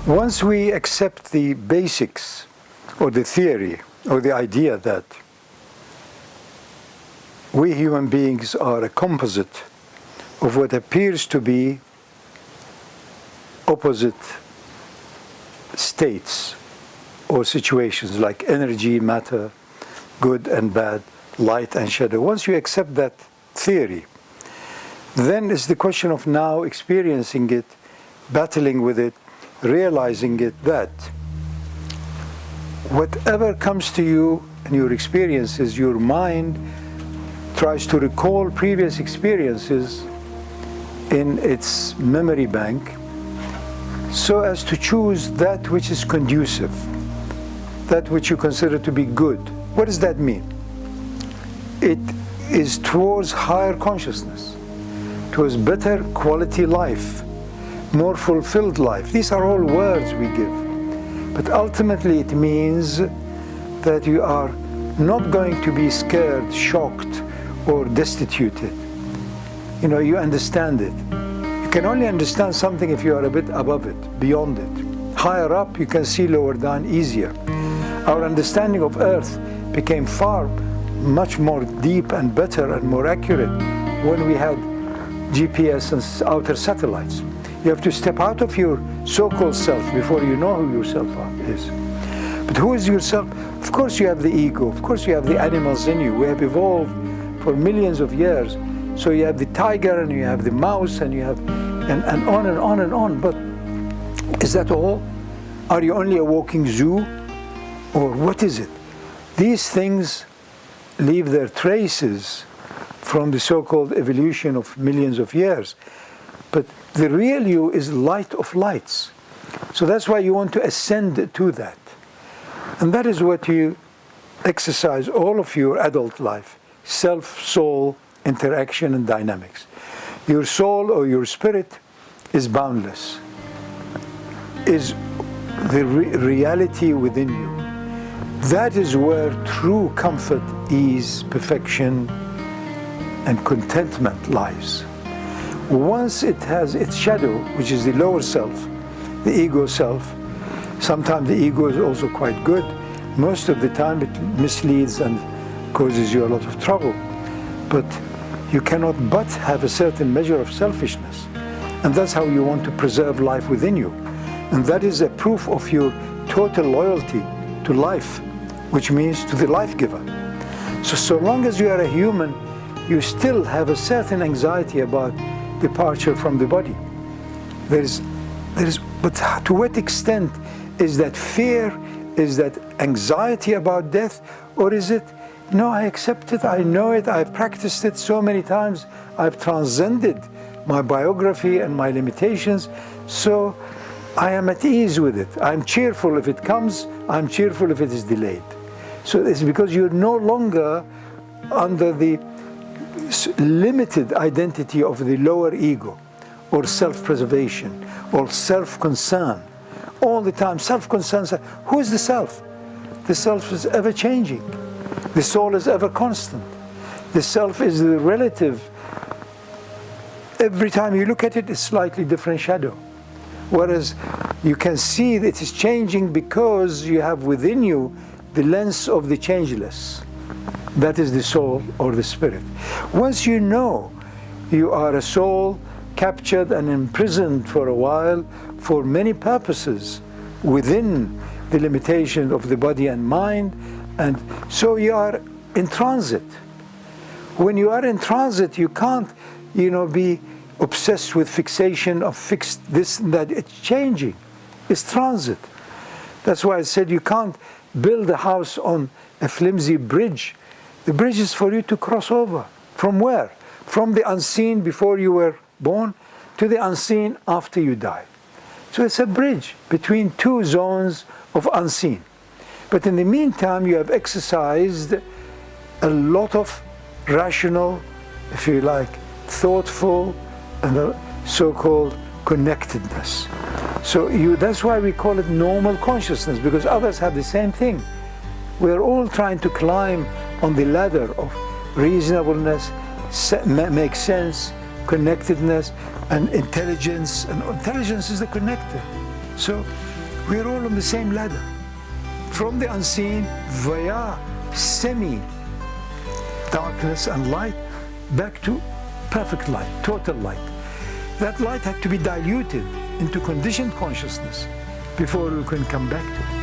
Once we accept the basics or the theory or the idea that we human beings are a composite of what appears to be opposite states or situations like energy, matter, good and bad, light and shadow. Once you accept that theory, then it's the question of now experiencing it, battling with it, realizing it, that whatever comes to you in your experiences, your mind tries to recall previous experiences in its memory bank so as to choose that which is conducive, that which you consider to be good. What does that mean? It is towards higher consciousness, towards better quality life, more fulfilled life. These are all words we give. But ultimately it means that you are not going to be scared, shocked, or destituted. You understand it. You can only understand something if you are a bit above it, beyond it. Higher up, you can see lower down easier. Our understanding of Earth became much more deep and better and more accurate when we had GPS and outer satellites. You have to step out of your so-called self before you know who yourself is. But who is yourself? Of course you have the ego, of course you have the animals in you. We have evolved for millions of years. So you have the tiger and you have the mouse and you have, and on and on and on. But is that all? Are you only a walking zoo? Or what is it? These things leave their traces from the so-called evolution of millions of years. But the real you is light of lights. So that's why you want to ascend to that. And that is what you exercise all of your adult life. Self, soul, interaction and dynamics. Your soul or your spirit is boundless, is the reality within you. That is where true comfort, ease, perfection, and contentment lies. Once it has its shadow, which is the lower self, the ego self, sometimes the ego is also quite good. Most of the time it misleads and causes you a lot of trouble. But you cannot but have a certain measure of selfishness. And that's how you want to preserve life within you. And that is a proof of your total loyalty to life, which means to the life giver. So long as you are a human, you still have a certain anxiety about departure from the body. But to what extent is that fear, is that anxiety about death, or is it, no, I accept it, I know it, I've practiced it so many times, I've transcended my biography and my limitations, so I am at ease with it. I'm cheerful if it comes, I'm cheerful if it is delayed. So it's because you're no longer under the limited identity of the lower ego, or self-preservation, or self-concern. All the time, self-concern. Who is the self? The self is ever-changing. The soul is ever constant. The self is the relative. Every time you look at it, it's slightly different shadow. Whereas you can see that it is changing because you have within you the lens of the changeless. That is the soul or the spirit. Once you know you are a soul captured and imprisoned for a while for many purposes within the limitation of the body and mind, and so you are in transit. When you are in transit, you can't, be obsessed with fixation of fixed this and that. It's changing. It's transit. That's why I said you can't build a house on a flimsy bridge. The bridge is for you to cross over. From where? From the unseen before you were born to the unseen after you die. So it's a bridge between two zones of unseen. But in the meantime, you have exercised a lot of rational, if you like, thoughtful, and so-called connectedness. So that's why we call it normal consciousness, because others have the same thing. We're all trying to climb on the ladder of reasonableness, make sense, connectedness, and intelligence. And intelligence is the connector. So We're all on the same ladder. From the unseen via semi-darkness and light back to perfect light, total light. That light had to be diluted into conditioned consciousness before we can come back to it.